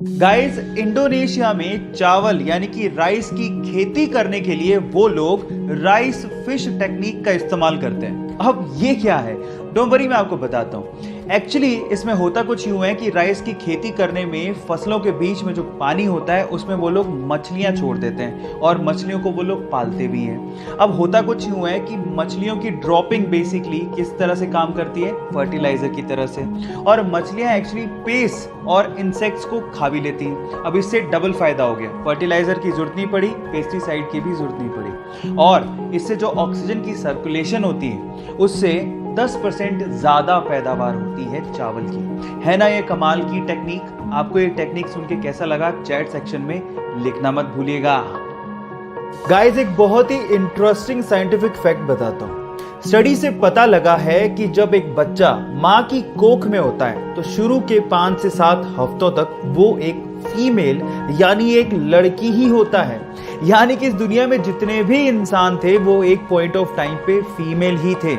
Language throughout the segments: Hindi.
गाइस, इंडोनेशिया में चावल यानी कि राइस की खेती करने के लिए वो लोग राइस फिश टेक्निक का इस्तेमाल करते हैं। अब ये क्या है, डोंट वरी, मैं आपको बताता हूँ। एक्चुअली इसमें होता कुछ यूं है कि राइस की खेती करने में फसलों के बीच में जो पानी होता है उसमें वो लोग मछलियां छोड़ देते हैं और मछलियों को वो लोग पालते भी हैं। अब होता कुछ यूं है कि मछलियों की ड्रॉपिंग बेसिकली किस तरह से काम करती है, फर्टिलाइजर की तरह से, और मछलियां एक्चुअली पेस्ट और इंसेक्ट्स को खा भी लेती हैं। अब इससे डबल फायदा हो गया, फर्टिलाइजर की जरूरत नहीं पड़ी, पेस्टिसाइड की भी जरूरत नहीं पड़ी, और इससे जो ऑक्सीजन की सर्कुलेशन होती है उससे 10% ज्यादा पैदावार होती है चावल की। है ना ये कमाल की टेक्निक। आपको ये टेक्निक सुन के कैसा लगा, चैट सेक्शन में लिखना मत भूलिएगा। गाइस, एक बहुत ही इंटरेस्टिंग साइंटिफिक फैक्ट बताता हूं। स्टडी से पता लगा है कि जब एक बच्चा मां की कोख में होता है तो शुरू के 5 से 7 हफ्तों तक वो एक फीमेल यानी एक लड़की ही होता है। यानी कि इस दुनिया में जितने भी इंसान थे वो एक पॉइंट ऑफ टाइम पे फीमेल ही थे।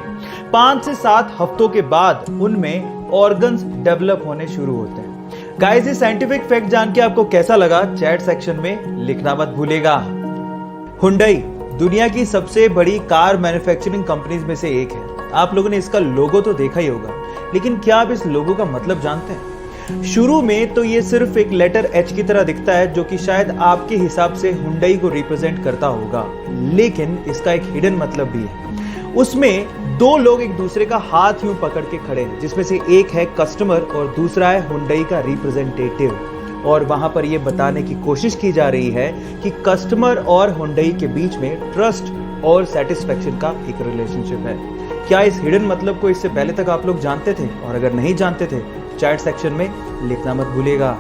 5 से 7 हफ्तों के बाद उनमें ऑर्गन्स डेवलप होने शुरू होते हैं। गाइस, ये साइंटिफिक फैक्ट जान के आपको कैसा लगा, चैट सेक्शन में लिखना मत भूलिएगा। हुंडई दुनिया की सबसे बड़ी कार मैन्युफैक्चरिंग कंपनीज में से एक है। आप लोगों ने इसका लोगो तो देखा ही होगा, लेकिन क्या आप इस लोगो का मतलब जानते हैं? शुरू में तो ये सिर्फ एक लेटर एच की तरह दिखता है जो कि शायद आपके हिसाब से हुंडई को रिप्रेजेंट करता होगा, लेकिन इसका एक हिडन मतलब भी है। उसमें 2 लोग एक दूसरे का हाथ यूं पकड़ के खड़े हैं, जिसमें से एक है कस्टमर और दूसरा है हुंडई का रिप्रेजेंटेटिव। और वहां पर यह बताने की कोशिश की जा रही है कि कस्टमर और हुंडई के बीच में ट्रस्ट और सेटिस्फेक्शन का एक रिलेशनशिप है। क्या इस हिडन मतलब को इससे पहले तक आप लोग जानते थे? और अगर नहीं जानते थे, चैट सेक्शन में लिखना मत भूलिएगा।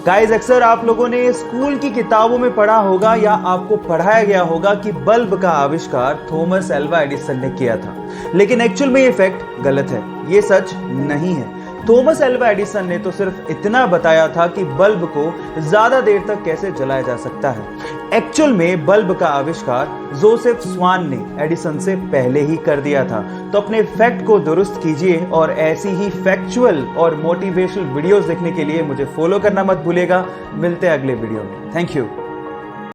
गाइस, अक्सर आप लोगों ने स्कूल की किताबों में पढ़ा होगा या आपको पढ़ाया गया होगा कि बल्ब का आविष्कार थॉमस एल्वा एडिसन ने किया था, लेकिन एक्चुअल में ये फैक्ट गलत है, ये सच नहीं है। थॉमस एल्वा एडिसन ने तो सिर्फ इतना बताया था कि बल्ब को ज्यादा देर तक कैसे जलाया जा सकता है। एक्चुअल में बल्ब का आविष्कार जोसेफ स्वान ने एडिसन से पहले ही कर दिया था। तो अपने फैक्ट को दुरुस्त कीजिए और ऐसी ही फैक्चुअल और मोटिवेशनल वीडियोस देखने के लिए मुझे फॉलो करना मत भूलिएगा। मिलते हैं अगले वीडियो में। Thank you.